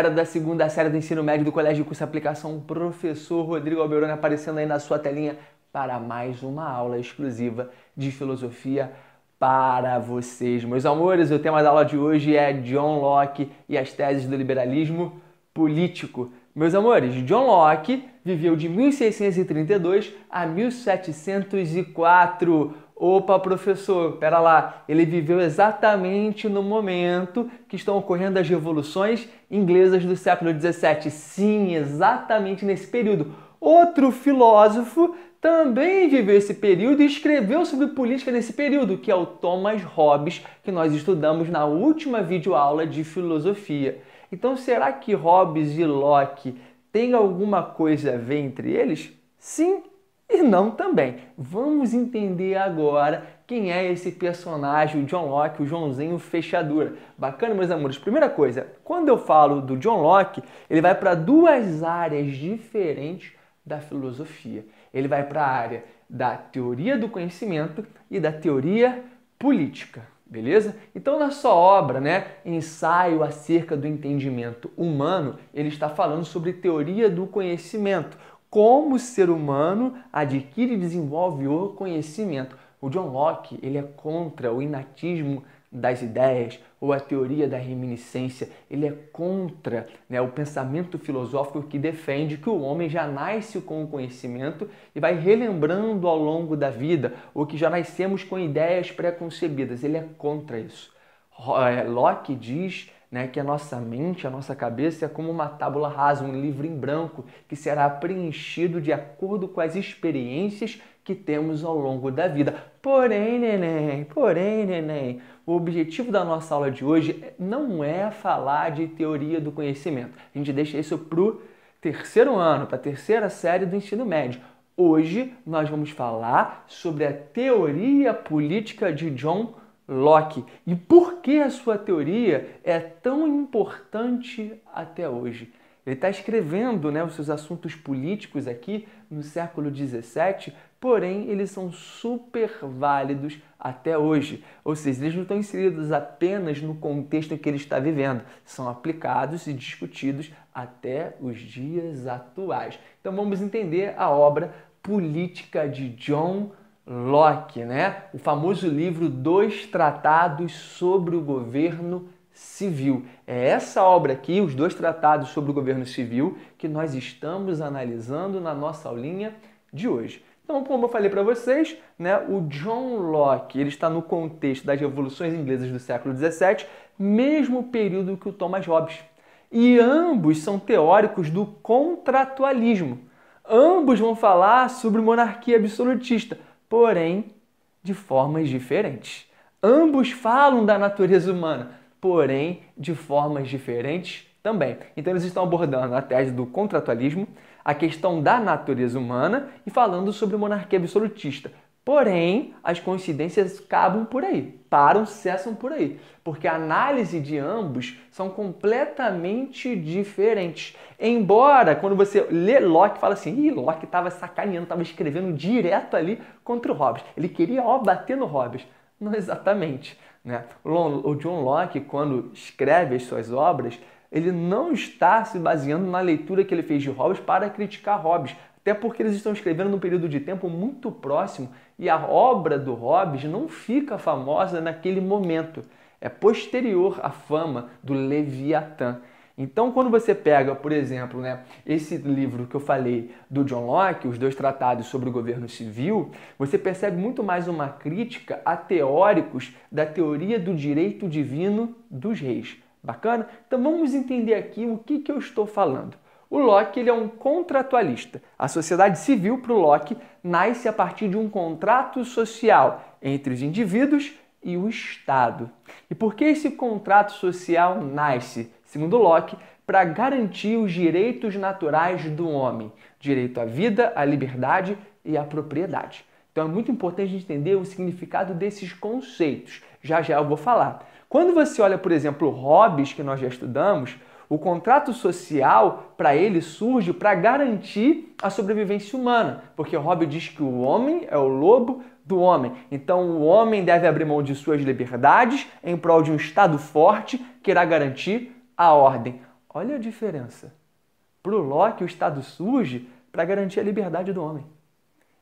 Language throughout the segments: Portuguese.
galera da segunda série do ensino médio do Colégio de Curso e Aplicação, professor Rodrigo Alberoni aparecendo aí na sua telinha para mais uma aula exclusiva de filosofia para vocês. Meus amores, o tema da aula de hoje é John Locke e as teses do liberalismo político. Meus amores, John Locke viveu de 1632 a 1704. Opa, professor, pera lá, ele viveu exatamente no momento que estão ocorrendo as revoluções inglesas do século XVII. Sim, exatamente nesse período. Outro filósofo também viveu esse período e escreveu sobre política nesse período, que é o Thomas Hobbes, que nós estudamos na última videoaula de filosofia. Então, será que Hobbes e Locke têm alguma coisa a ver entre eles? Sim e não também. Vamos entender agora quem é esse personagem, o John Locke, o Joãozinho Fechadura. Bacana, meus amores? Primeira coisa, quando eu falo do John Locke, ele vai para duas áreas diferentes da filosofia. Ele vai para a área da teoria do conhecimento e da teoria política. Beleza? Então, na sua obra, Ensaio acerca do entendimento humano, ele está falando sobre teoria do conhecimento, como o ser humano adquire e desenvolve o conhecimento. O John Locke, ele é contra o inatismo das ideias ou a teoria da reminiscência. Ele é contra o pensamento filosófico que defende que o homem já nasce com o conhecimento e vai relembrando ao longo da vida, ou que já nascemos com ideias pré-concebidas. Ele é contra isso. Locke diz que a nossa mente, a nossa cabeça é como uma tábula rasa, um livro em branco que será preenchido de acordo com as experiências que temos ao longo da vida. Porém, neném, o objetivo da nossa aula de hoje não é falar de teoria do conhecimento. A gente deixa isso para o terceiro ano, para a terceira série do ensino médio. Hoje nós vamos falar sobre a teoria política de John Locke e por que a sua teoria é tão importante até hoje. Ele está escrevendo os seus assuntos políticos aqui no século XVII, porém eles são super válidos até hoje. Ou seja, eles não estão inseridos apenas no contexto em que ele está vivendo, são aplicados e discutidos até os dias atuais. Então vamos entender a obra política de John Locke, o famoso livro Dois Tratados sobre o Governo Civil. É essa obra aqui, os dois tratados sobre o governo civil, que nós estamos analisando na nossa aulinha de hoje. Então, como eu falei para vocês, o John Locke ele está no contexto das revoluções inglesas do século XVII, mesmo período que o Thomas Hobbes. E ambos são teóricos do contratualismo. Ambos vão falar sobre monarquia absolutista, porém de formas diferentes. Ambos falam da natureza humana, porém de formas diferentes também. Então eles estão abordando a tese do contratualismo, a questão da natureza humana e falando sobre monarquia absolutista. Porém, as coincidências acabam por aí, cessam por aí, porque a análise de ambos são completamente diferentes. Embora, quando você lê Locke, fala assim, Locke estava sacaneando, estava escrevendo direto ali contra o Hobbes. Ele queria bater no Hobbes. Não exatamente. O John Locke, quando escreve as suas obras, ele não está se baseando na leitura que ele fez de Hobbes para criticar Hobbes, até porque eles estão escrevendo num período de tempo muito próximo e a obra do Hobbes não fica famosa naquele momento. É posterior à fama do Leviatã. Então, quando você pega, por exemplo, esse livro que eu falei do John Locke, os dois tratados sobre o governo civil, você percebe muito mais uma crítica a teóricos da teoria do direito divino dos reis. Bacana? Então, vamos entender aqui o que eu estou falando. O Locke ele é um contratualista. A sociedade civil, para o Locke, nasce a partir de um contrato social entre os indivíduos e o Estado. E por que esse contrato social nasce, segundo Locke, para garantir os direitos naturais do homem? Direito à vida, à liberdade e à propriedade. Então é muito importante a gente entender o significado desses conceitos. Já já eu vou falar. Quando você olha, por exemplo, Hobbes, que nós já estudamos, o contrato social, para ele, surge para garantir a sobrevivência humana, porque Hobbes diz que o homem é o lobo do homem. Então, o homem deve abrir mão de suas liberdades em prol de um Estado forte que irá garantir a ordem. Olha a diferença. Para o Locke, o Estado surge para garantir a liberdade do homem.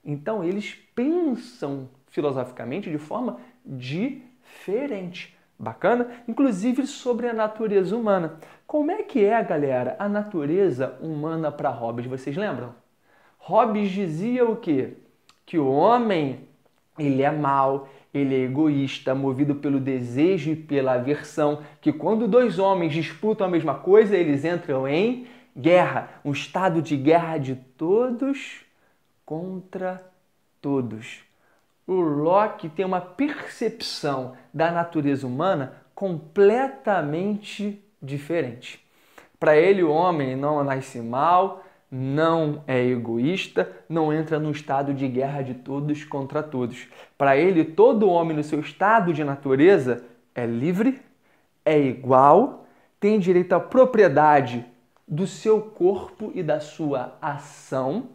Então, eles pensam filosoficamente de forma diferente. Bacana? Inclusive sobre a natureza humana. Como é que é, galera, a natureza humana para Hobbes? Vocês lembram? Hobbes dizia o quê? Que o homem, ele é mau, ele é egoísta, movido pelo desejo e pela aversão, que quando dois homens disputam a mesma coisa, eles entram em guerra, um estado de guerra de todos contra todos. O Locke tem uma percepção da natureza humana completamente diferente. Para ele, o homem não nasce mal, não é egoísta, não entra num estado de guerra de todos contra todos. Para ele, todo homem no seu estado de natureza é livre, é igual, tem direito à propriedade do seu corpo e da sua ação.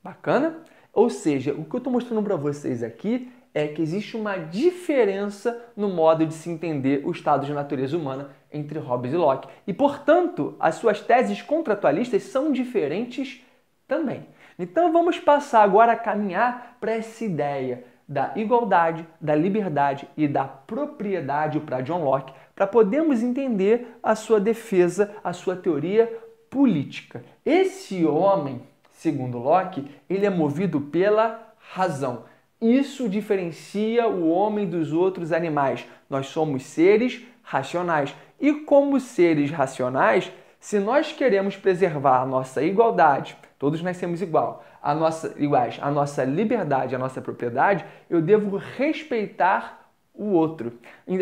Bacana? Ou seja, o que eu estou mostrando para vocês aqui é que existe uma diferença no modo de se entender o estado de natureza humana entre Hobbes e Locke. E, portanto, as suas teses contratualistas são diferentes também. Então, vamos passar agora a caminhar para essa ideia da igualdade, da liberdade e da propriedade para John Locke, para podermos entender a sua defesa, a sua teoria política. Esse homem, segundo Locke, ele é movido pela razão. Isso diferencia o homem dos outros animais. Nós somos seres racionais. E como seres racionais, se nós queremos preservar a nossa igualdade, todos nascemos iguais, a nossa liberdade, a nossa propriedade, eu devo respeitar o outro.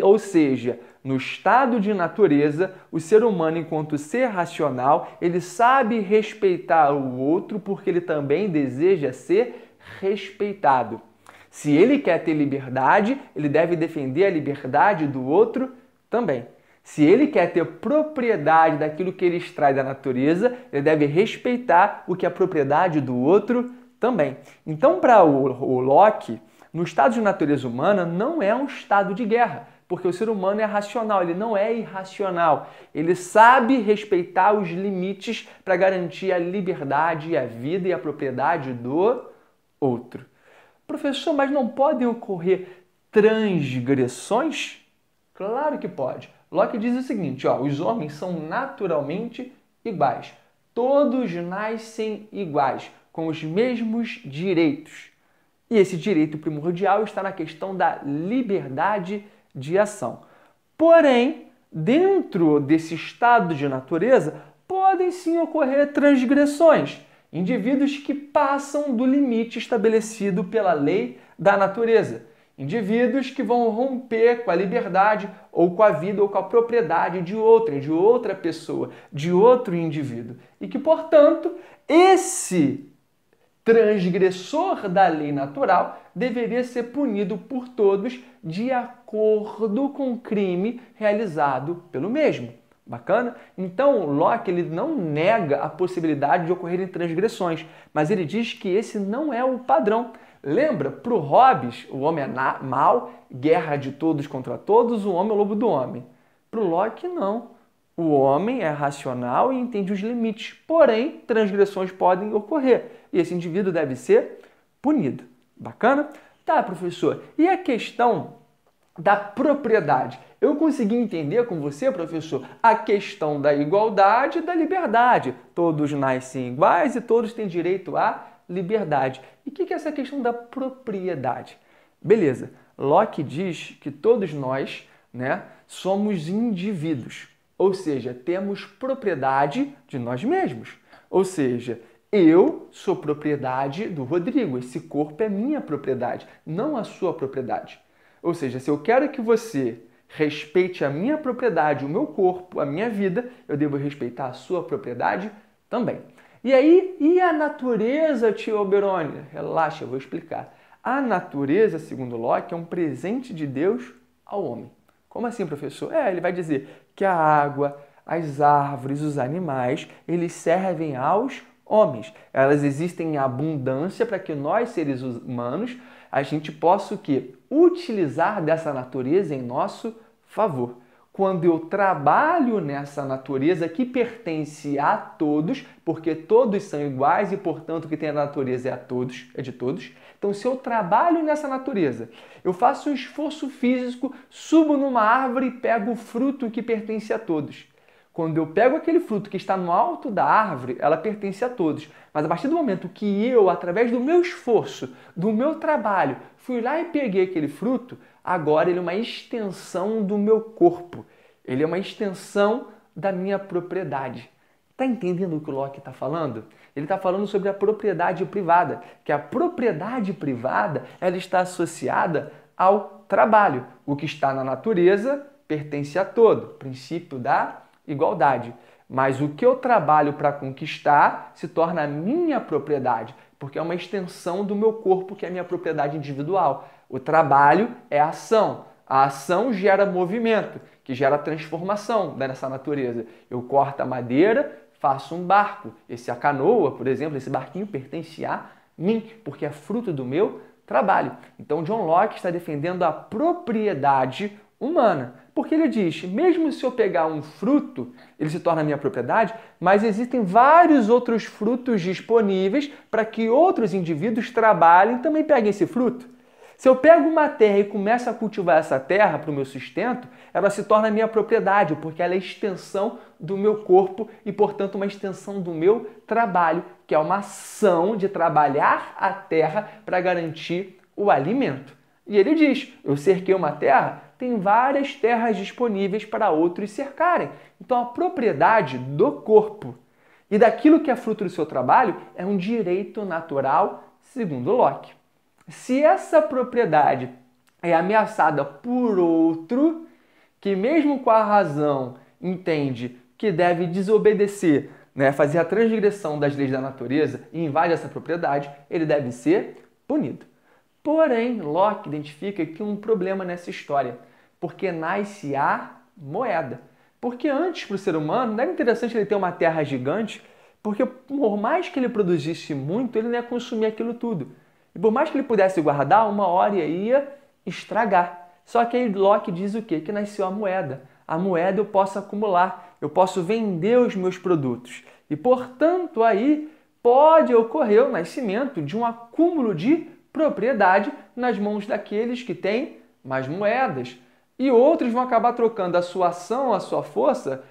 Ou seja, no estado de natureza, o ser humano, enquanto ser racional, ele sabe respeitar o outro porque ele também deseja ser respeitado. Se ele quer ter liberdade, ele deve defender a liberdade do outro também. Se ele quer ter propriedade daquilo que ele extrai da natureza, ele deve respeitar o que é propriedade do outro também. Então, para o Locke, no estado de natureza humana não é um estado de guerra, porque o ser humano é racional, ele não é irracional. Ele sabe respeitar os limites para garantir a liberdade, a vida e a propriedade do outro. Professor, mas não podem ocorrer transgressões? Claro que pode. Locke diz o seguinte, os homens são naturalmente iguais. Todos nascem iguais, com os mesmos direitos. E esse direito primordial está na questão da liberdade de ação. Porém, dentro desse estado de natureza, podem sim ocorrer transgressões. Indivíduos que passam do limite estabelecido pela lei da natureza. Indivíduos que vão romper com a liberdade ou com a vida ou com a propriedade de outra pessoa, de outro indivíduo. E que, portanto, esse transgressor da lei natural deveria ser punido por todos de acordo com o crime realizado pelo mesmo. Bacana? Então, Locke ele não nega a possibilidade de ocorrerem transgressões, mas ele diz que esse não é o padrão. Lembra? Para o Hobbes, o homem é mau, guerra de todos contra todos, o homem é o lobo do homem. Para o Locke, não. O homem é racional e entende os limites, porém, transgressões podem ocorrer e esse indivíduo deve ser punido. Bacana? Tá, professor. E a questão da propriedade? Eu consegui entender com você, professor, a questão da igualdade e da liberdade. Todos nascem iguais e todos têm direito à liberdade. E o que é essa questão da propriedade? Beleza, Locke diz que todos nós, somos indivíduos, ou seja, temos propriedade de nós mesmos. Ou seja, eu sou propriedade do Rodrigo, esse corpo é minha propriedade, não a sua propriedade. Ou seja, se eu quero que você respeite a minha propriedade, o meu corpo, a minha vida, eu devo respeitar a sua propriedade também. E aí, e a natureza, tio Alberoni? Relaxa, eu vou explicar. A natureza, segundo Locke, é um presente de Deus ao homem. Como assim, professor? Ele vai dizer que a água, as árvores, os animais, eles servem aos homens. Elas existem em abundância para que nós, seres humanos, a gente possa o quê? Utilizar dessa natureza em nosso favor. quando eu trabalho nessa natureza que pertence a todos, porque todos são iguais e, portanto, o que tem na natureza é de todos. Então, se eu trabalho nessa natureza, eu faço um esforço físico, subo numa árvore e pego o fruto que pertence a todos. Quando eu pego aquele fruto que está no alto da árvore, ela pertence a todos. Mas a partir do momento que eu, através do meu esforço, do meu trabalho, fui lá e peguei aquele fruto, agora ele é uma extensão do meu corpo. Ele é uma extensão da minha propriedade. Está entendendo o que o Locke está falando? Ele está falando sobre a propriedade privada, que a propriedade privada ela está associada ao trabalho. O que está na natureza pertence a todo, princípio da igualdade. Mas o que eu trabalho para conquistar se torna a minha propriedade, porque é uma extensão do meu corpo, que é a minha propriedade individual. O trabalho é a ação. A ação gera movimento, que gera transformação nessa natureza. Eu corto a madeira, faço um barco. A canoa, por exemplo, esse barquinho pertence a mim, porque é fruto do meu trabalho. Então, John Locke está defendendo a propriedade humana, porque ele diz, mesmo se eu pegar um fruto, ele se torna minha propriedade, mas existem vários outros frutos disponíveis para que outros indivíduos trabalhem e também peguem esse fruto. Se eu pego uma terra e começo a cultivar essa terra para o meu sustento, ela se torna minha propriedade, porque ela é extensão do meu corpo e, portanto, uma extensão do meu trabalho, que é uma ação de trabalhar a terra para garantir o alimento. E ele diz, eu cerquei uma terra, tem várias terras disponíveis para outros cercarem. Então, a propriedade do corpo e daquilo que é fruto do seu trabalho é um direito natural, segundo Locke. Se essa propriedade é ameaçada por outro, que mesmo com a razão entende que deve desobedecer, fazer a transgressão das leis da natureza e invade essa propriedade, ele deve ser punido. Porém, Locke identifica aqui um problema nessa história, porque nasce a moeda. Porque antes, para o ser humano, não era interessante ele ter uma terra gigante, porque por mais que ele produzisse muito, ele não ia consumir aquilo tudo. E por mais que ele pudesse guardar, uma hora ia estragar. Só que aí Locke diz o quê? Que nasceu a moeda. A moeda eu posso acumular, eu posso vender os meus produtos. E, portanto, aí pode ocorrer o nascimento de um acúmulo de propriedade nas mãos daqueles que têm mais moedas. E outros vão acabar trocando a sua ação, a sua força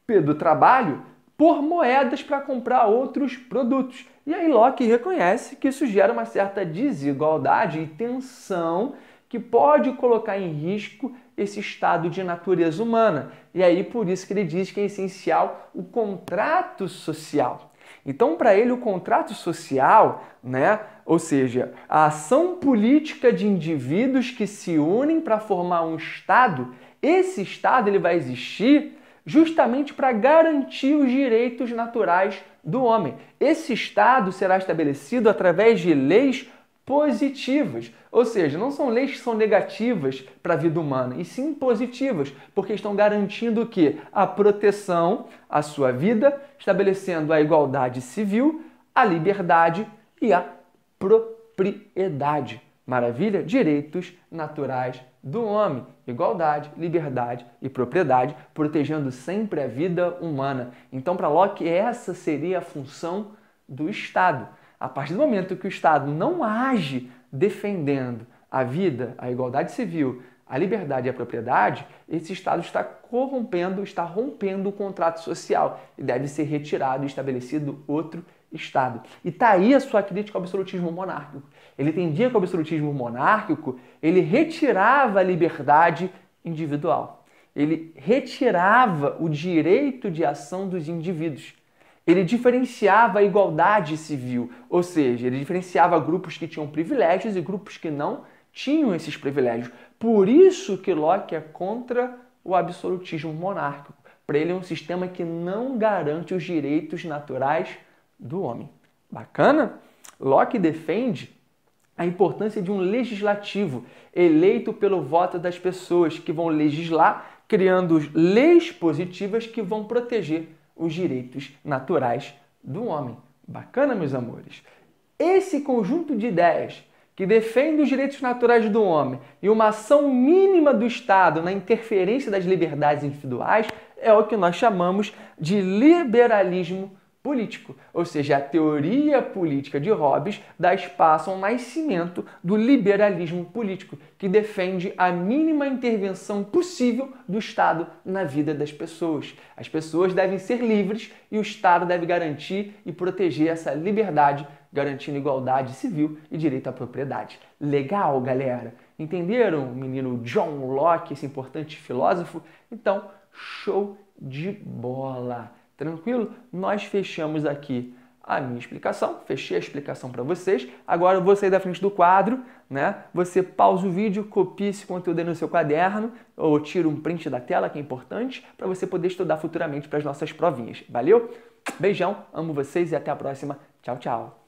do trabalho por moedas para comprar outros produtos. E aí Locke reconhece que isso gera uma certa desigualdade e tensão que pode colocar em risco esse estado de natureza humana. E aí por isso que ele diz que é essencial o contrato social. Então, para ele, o contrato social, ou seja, a ação política de indivíduos que se unem para formar um Estado, esse Estado ele vai existir justamente para garantir os direitos naturais do homem. Esse Estado será estabelecido através de leis positivas, ou seja, não são leis que são negativas para a vida humana, e sim positivas, porque estão garantindo o quê? A proteção à sua vida, estabelecendo a igualdade civil, a liberdade e a propriedade. Maravilha? Direitos naturais do homem. Igualdade, liberdade e propriedade, protegendo sempre a vida humana. Então, para Locke, essa seria a função do Estado. A partir do momento que o Estado não age defendendo a vida, a igualdade civil, a liberdade e a propriedade, esse Estado está corrompendo, está rompendo o contrato social e deve ser retirado e estabelecido outro Estado. E está aí a sua crítica ao absolutismo monárquico. Ele entendia que o absolutismo monárquico ele retirava a liberdade individual. Ele retirava o direito de ação dos indivíduos. Ele diferenciava a igualdade civil, ou seja, ele diferenciava grupos que tinham privilégios e grupos que não tinham esses privilégios. Por isso que Locke é contra o absolutismo monárquico. Para ele é um sistema que não garante os direitos naturais do homem. Bacana? Locke defende a importância de um legislativo eleito pelo voto das pessoas que vão legislar, criando leis positivas que vão proteger os direitos naturais do homem. Bacana, meus amores? Esse conjunto de ideias que defende os direitos naturais do homem e uma ação mínima do Estado na interferência das liberdades individuais é o que nós chamamos de liberalismo político. Ou seja, a teoria política de Hobbes dá espaço ao nascimento do liberalismo político, que defende a mínima intervenção possível do Estado na vida das pessoas. As pessoas devem ser livres e o Estado deve garantir e proteger essa liberdade, garantindo igualdade civil e direito à propriedade. Legal, galera? Entenderam, menino John Locke, esse importante filósofo? Então, show de bola! Tranquilo? Nós fechamos aqui a minha explicação, fechei a explicação para vocês. Agora eu vou sair da frente do quadro, né? Você pausa o vídeo, copia esse conteúdo aí no seu caderno ou tira um print da tela, que é importante, para você poder estudar futuramente para as nossas provinhas. Valeu? Beijão, amo vocês e até a próxima. Tchau, tchau.